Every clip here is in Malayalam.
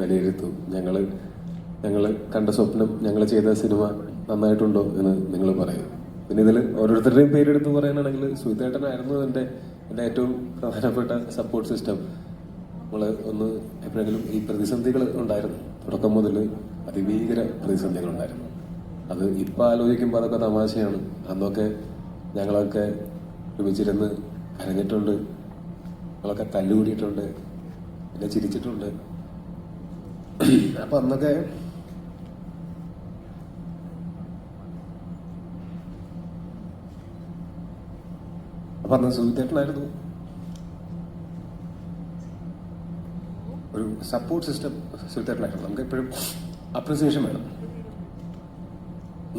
വിലയിരുത്തും. ഞങ്ങൾ കണ്ട സ്വപ്നം, ഞങ്ങൾ ചെയ്ത സിനിമ നന്നായിട്ടുണ്ടോ എന്ന് നിങ്ങൾ പറയും. പിന്നെ ഇതിൽ ഓരോരുത്തരുടെയും പേരെടുത്ത് പറയാനാണെങ്കിൽ സുഹിതേട്ടനായിരുന്നു എൻ്റെ ഏറ്റവും പ്രധാനപ്പെട്ട സപ്പോർട്ട് സിസ്റ്റം. നമ്മൾ ഒന്ന് എപ്പോഴെങ്കിലും ഈ പ്രതിസന്ധികൾ ഉണ്ടായിരുന്നു, തുടക്കം മുതൽ അതിഭീകര പ്രതിസന്ധികളുണ്ടായിരുന്നു. അത് ഇപ്പം ആലോചിക്കുമ്പോൾ അതൊക്കെ തമാശയാണ്. അന്നൊക്കെ ഞങ്ങളൊക്കെ ഒരുമിച്ചിരുന്ന് കരഞ്ഞിട്ടുണ്ട്, ഞങ്ങളൊക്കെ തല്ലുകൂടിയിട്ടുണ്ട്, പിന്നെ ചിരിച്ചിട്ടുണ്ട്. അപ്പം അന്നൊക്കെ അന്ന് സുഹിതേട്ടനായിരുന്നു ഒരു സപ്പോർട്ട് സിസ്റ്റം. സുഹിതേട്ടനായിരുന്നു. നമുക്ക് എപ്പോഴും അപ്രിസിയേഷൻ വേണം.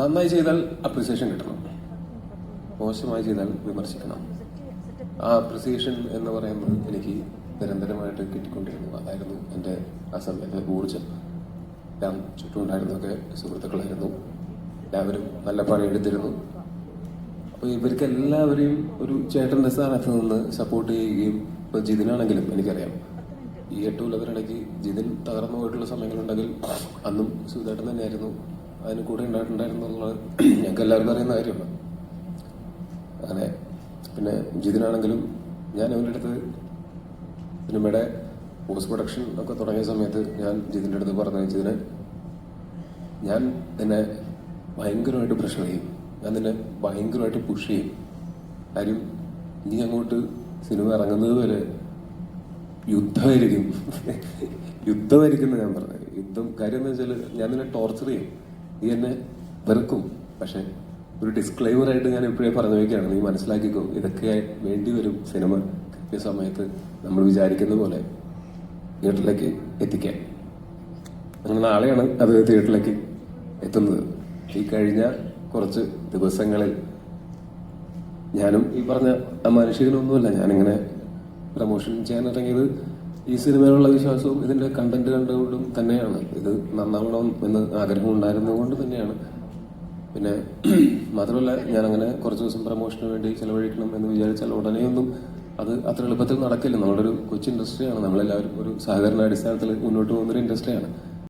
നന്നായി ചെയ്താൽ അപ്രിസിയേഷൻ കിട്ടണം, മോശമായി ചെയ്താൽ വിമർശിക്കണം. ആ അപ്രിസിയേഷൻ എന്ന് പറയുന്നത് എനിക്ക് നിരന്തരമായിട്ട് കിട്ടിക്കൊണ്ടിരുന്നു. അതായിരുന്നു എൻ്റെ ആ സമയത്തെ ഊർജം. ഞാൻ ചുറ്റുമുണ്ടായിരുന്നൊക്കെ സുഹൃത്തുക്കളായിരുന്നു, എല്ലാവരും നല്ല പണിയെടുത്തിരുന്നു. അപ്പോൾ ഇവർക്ക് എല്ലാവരെയും ഒരു ചേട്ടൻ്റെ സ്ഥാനത്ത് നിന്ന് സപ്പോർട്ട് ചെയ്യുകയും, ഇപ്പോൾ ജിതിനാണെങ്കിലും എനിക്കറിയാം ഈ 8 കൊല്ലത്തിനിടയ്ക്ക് ജിതിൻ തകർന്നു പോയിട്ടുള്ള സമയങ്ങളുണ്ടെങ്കിൽ അന്നും സുഹിതേട്ടൻ തന്നെയായിരുന്നു അതിന് കൂടെ ഉണ്ടായിട്ടുണ്ടായിരുന്നുള്ളത് ഞങ്ങൾക്ക് എല്ലാവർക്കും അറിയുന്ന കാര്യമാണ്. അങ്ങനെ പിന്നെ ജിതിനാണെങ്കിലും ഞാൻ അവൻ്റെ അടുത്ത് സിനിമയുടെ പോസ്റ്റ് പ്രൊഡക്ഷൻ ഒക്കെ തുടങ്ങിയ സമയത്ത് ഞാൻ ജിതിൻ്റെ അടുത്ത് പറഞ്ഞു, ജിതിനെ ഞാൻ നിന്നെ ഭയങ്കരമായിട്ട് പ്രഷർ ചെയ്യും, ഞാൻ നിന്നെ ഭയങ്കരമായിട്ട് പുഷ് ചെയ്യും. കാര്യം നീ അങ്ങോട്ട് സിനിമ ഇറങ്ങുന്നത് വരെ യുദ്ധമായിരിക്കും യുദ്ധമായിരിക്കും ഞാൻ പറഞ്ഞത്. യുദ്ധം കാര്യം എന്ന് വെച്ചാൽ ഞാൻ നിന്നെ ടോർച്ചർ ചെയ്യും, നീ എന്നെ വെറുക്കും. പക്ഷെ ഒരു ഡിസ്ക്ലൈമറായിട്ട് ഞാൻ ഇപ്പോഴേ പറഞ്ഞു വയ്ക്കുകയാണ്, നീ മനസ്സിലാക്കിക്കോ, ഇതൊക്കെ വേണ്ടി വരും സിനിമ കൃത്യ സമയത്ത് നമ്മൾ വിചാരിക്കുന്ന പോലെ തിയേറ്ററിലേക്ക് എത്തിക്കാൻ. അങ്ങനെ നാളെയാണ് അത് തിയേറ്ററിലേക്ക് എത്തുന്നത്. ഈ കഴിഞ്ഞ കുറച്ച് ദിവസങ്ങളിൽ ഞാനും ഈ പറഞ്ഞ അമാനുഷികനൊന്നുമല്ല, ഞാനിങ്ങനെ പ്രമോഷൻ ചെയ്യാൻ ഇറങ്ങിയത് ഈ സിനിമയിലുള്ള വിശ്വാസവും ഇതിന്റെ കണ്ടന്റ് കണ്ടുകൊണ്ടും തന്നെയാണ്. ഇത് നന്നാവണം എന്ന് ആഗ്രഹം ഉണ്ടായിരുന്നത് തന്നെയാണ്. പിന്നെ മാത്രമല്ല, ഞാനങ്ങനെ കുറച്ച് ദിവസം പ്രമോഷന് വേണ്ടി ചെലവഴിക്കണം എന്ന് വിചാരിച്ചാൽ ഉടനെയൊന്നും അത് അത്ര എളുപ്പത്തിൽ നടക്കില്ല. നമ്മളൊരു കൊച്ചു ഇൻഡസ്ട്രിയാണ്, നമ്മളെല്ലാവരും ഒരു സഹകരണ അടിസ്ഥാനത്തിൽ മുന്നോട്ട് പോകുന്നൊരു ഇൻഡസ്ട്രിയാണ്.